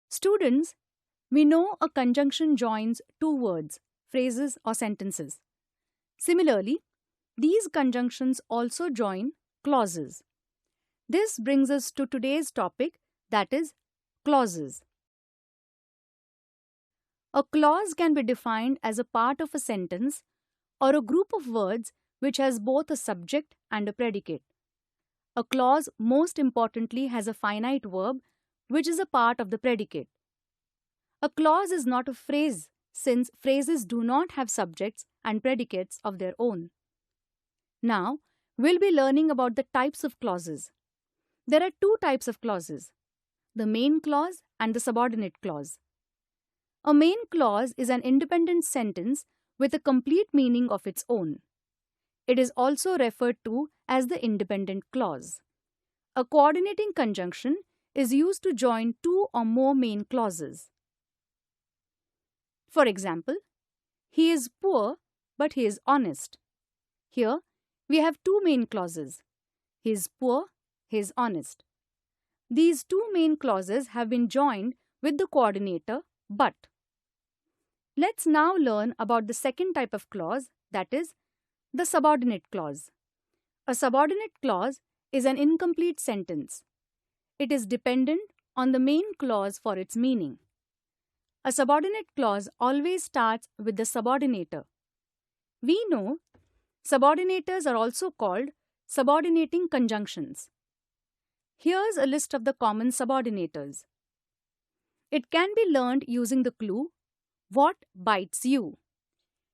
Students, we know a conjunction joins two words, phrases, or sentences. Similarly, these conjunctions also join clauses. This brings us to today's topic, that is, clauses. A clause can be defined as a part of a sentence or a group of words which has both a subject and a predicate. A clause, most importantly, has a finite verb which is a part of the predicate. A clause is not a phrase, since phrases do not have subjects and predicates of their own. Now, we'll be learning about the types of clauses. There are two types of clauses, the main clause and the subordinate clause. A main clause is an independent sentence with a complete meaning of its own. It is also referred to as the independent clause. A coordinating conjunction is used to join two or more main clauses. For example, he is poor but he is honest. Here, we have two main clauses. He is poor, he is honest. These two main clauses have been joined with the coordinator but. Let's now learn about the second type of clause, that is, the subordinate clause. A subordinate clause is an incomplete sentence. It is dependent on the main clause for its meaning. A subordinate clause always starts with the subordinator. We know subordinators are also called subordinating conjunctions. Here's a list of the common subordinators. It can be learned using the clue, what bites you?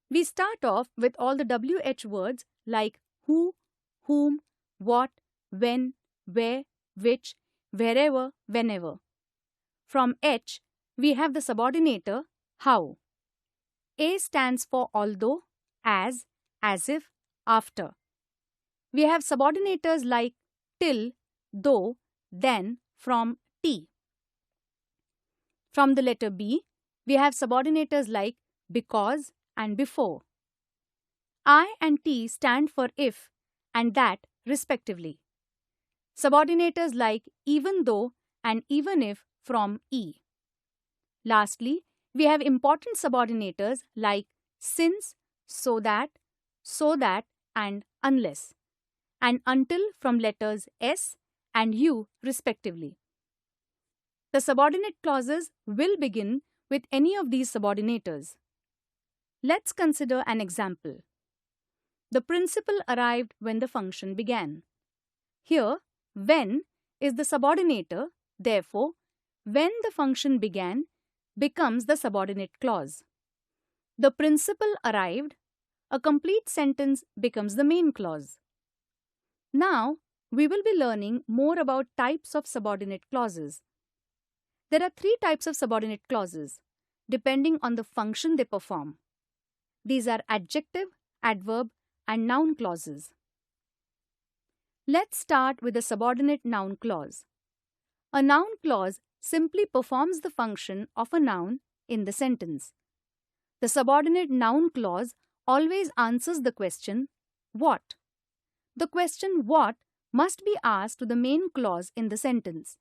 We start off with all the WH words like who, whom, what, when, where, which, wherever, whenever. From H, we have the subordinator how. A stands for although, as if, after. We have subordinators like till, though, then, from T. From the letter B, we have subordinators like because and before. I and T stand for if and that respectively. Subordinators like even though and even if from E. Lastly, we have important subordinators like since, so that, and unless, and until from letters S and U respectively. The subordinate clauses will begin with any of these subordinators. Let's consider an example. The principal arrived when the function began. Here, when is the subordinator, therefore, when the function began becomes the subordinate clause. The principal arrived, a complete sentence becomes the main clause. Now, we will be learning more about types of subordinate clauses. There are three types of subordinate clauses, depending on the function they perform. These are adjective, adverb, and noun clauses. Let's start with the subordinate noun clause. A noun clause simply performs the function of a noun in the sentence. The subordinate noun clause always answers the question, what? The question what must be asked to the main clause in the sentence.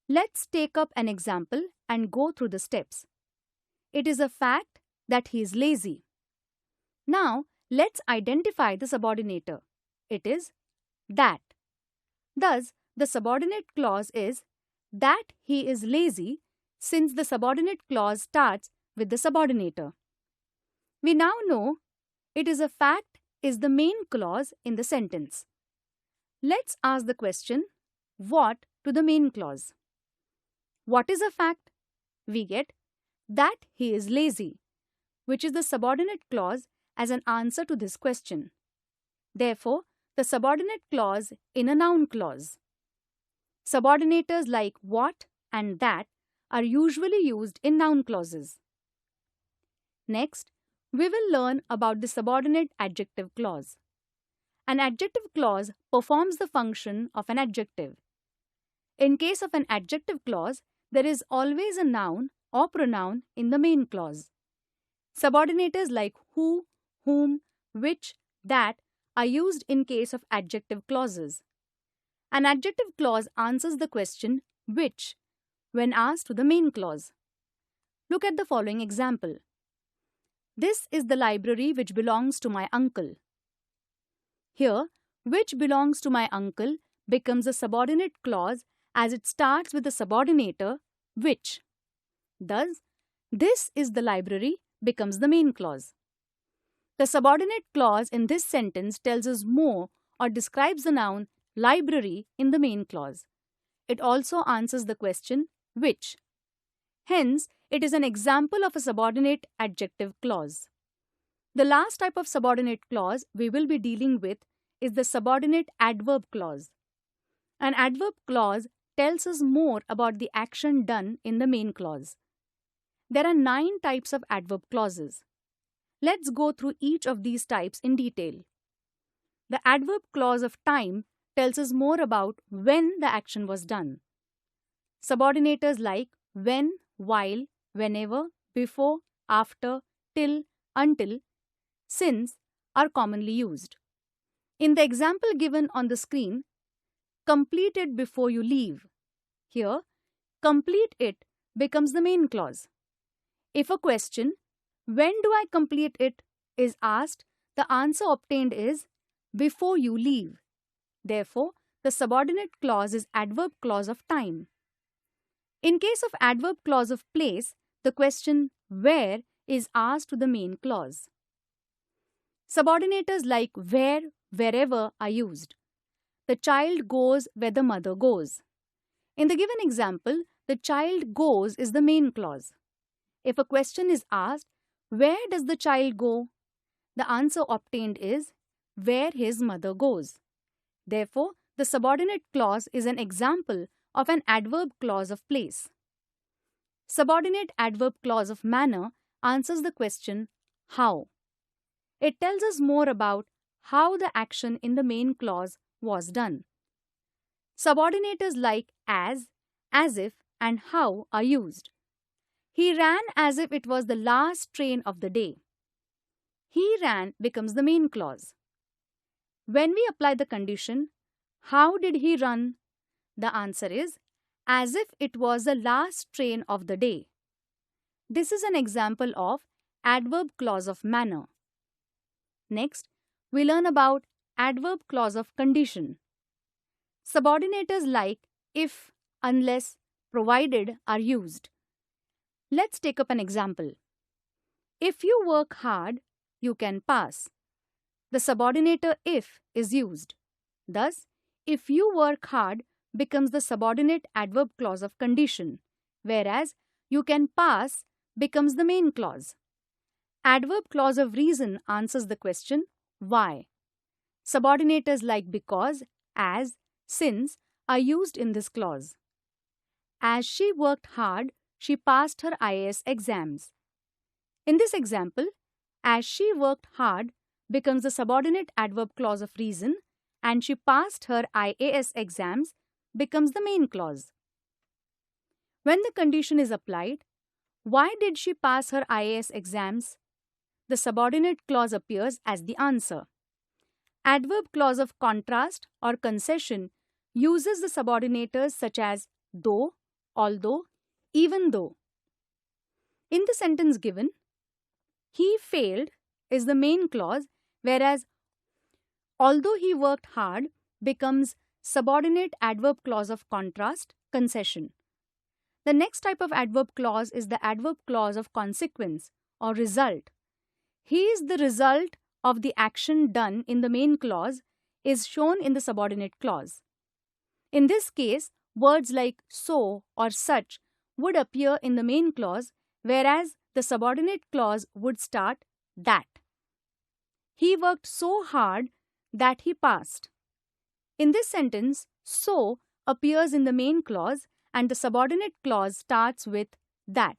Let's take up an example and go through the steps. It is a fact that he is lazy. Now, let's identify the subordinator. It is that. Thus, the subordinate clause is that he is lazy since the subordinate clause starts with the subordinator. We now know it is a fact is the main clause in the sentence. Let's ask the question, what to the main clause. What is a fact? We get that he is lazy, which is the subordinate clause as an answer to this question. Therefore, the subordinate clause in a noun clause. Subordinators like what and that are usually used in noun clauses. Next, we will learn about the subordinate adjective clause. An adjective clause performs the function of an adjective. In case of an adjective clause, there is always a noun or pronoun in the main clause. Subordinators like who, whom, which, that are used in case of adjective clauses. An adjective clause answers the question which, when asked to the main clause. Look at the following example. This is the library which belongs to my uncle. Here, which belongs to my uncle becomes a subordinate clause as it starts with the subordinator which. Thus, this is the library becomes the main clause. The subordinate clause in this sentence tells us more or describes the noun library in the main clause. It also answers the question which. Hence, it is an example of a subordinate adjective clause. The last type of subordinate clause we will be dealing with is the subordinate adverb clause. An adverb clause tells us more about the action done in the main clause. There are 9 types of adverb clauses. Let's go through each of these types in detail. The adverb clause of time tells us more about when the action was done. Subordinators like when, while, whenever, before, after, till, until, since are commonly used. In the example given on the screen, complete it before you leave. Here, complete it becomes the main clause. If a question, when do I complete it, is asked, the answer obtained is before you leave. Therefore, the subordinate clause is adverb clause of time. In case of adverb clause of place, the question where is asked to the main clause. Subordinators like where, wherever are used. The child goes where the mother goes. In the given example, the child goes is the main clause. If a question is asked, where does the child go? The answer obtained is where his mother goes. Therefore, the subordinate clause is an example of an adverb clause of place. Subordinate adverb clause of manner answers the question how. It tells us more about how the action in the main clause was done. Subordinators like as if, and how are used. He ran as if it was the last train of the day. He ran becomes the main clause. When we apply the condition, how did he run? The answer is as if it was the last train of the day. This is an example of adverb clause of manner. Next, we learn about adverb clause of condition. Subordinators like if, unless, provided are used. Let's take up an example. If you work hard, you can pass. The subordinator if is used. Thus, if you work hard becomes the subordinate adverb clause of condition, whereas you can pass becomes the main clause. Adverb clause of reason answers the question why. Subordinators like because, as, since are used in this clause. As she worked hard, she passed her IAS exams. In this example, as she worked hard becomes the subordinate adverb clause of reason, and she passed her IAS exams becomes the main clause. When the condition is applied, why did she pass her IAS exams? The subordinate clause appears as the answer. Adverb clause of contrast or concession uses the subordinators such as though, although, even though. In the sentence given, he failed is the main clause, whereas although he worked hard becomes subordinate adverb clause of contrast, concession. The next type of adverb clause is the adverb clause of consequence or result. He is the result of the action done in the main clause is shown in the subordinate clause. In this case, words like so or such would appear in the main clause, whereas the subordinate clause would start that. He worked so hard that he passed. In this sentence, so appears in the main clause and the subordinate clause starts with that.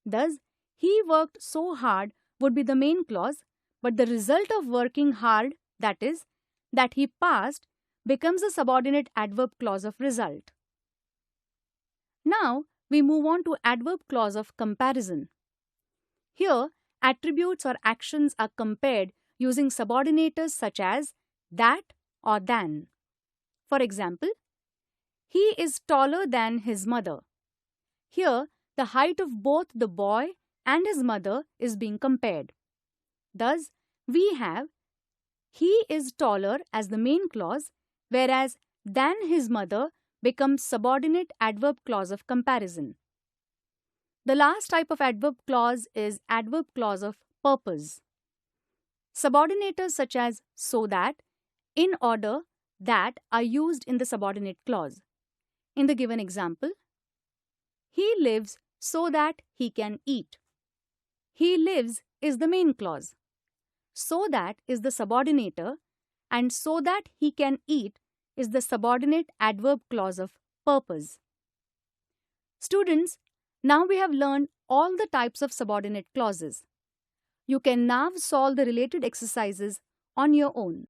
Thus, he worked so hard would be the main clause, but the result of working hard, that is, that he passed, becomes a subordinate adverb clause of result. Now, we move on to adverb clause of comparison. Here, attributes or actions are compared using subordinators such as that or than. For example, he is taller than his mother. Here, the height of both the boy and his mother is being compared. Thus, we have he is taller as the main clause, whereas than his mother becomes subordinate adverb clause of comparison. The last type of adverb clause is adverb clause of purpose. Subordinators such as so that, in order, that are used in the subordinate clause. In the given example, he lives so that he can eat. He lives is the main clause. So that is the subordinator, and so that he can eat is the subordinate adverb clause of purpose. Students, now we have learned all the types of subordinate clauses. You can now solve the related exercises on your own.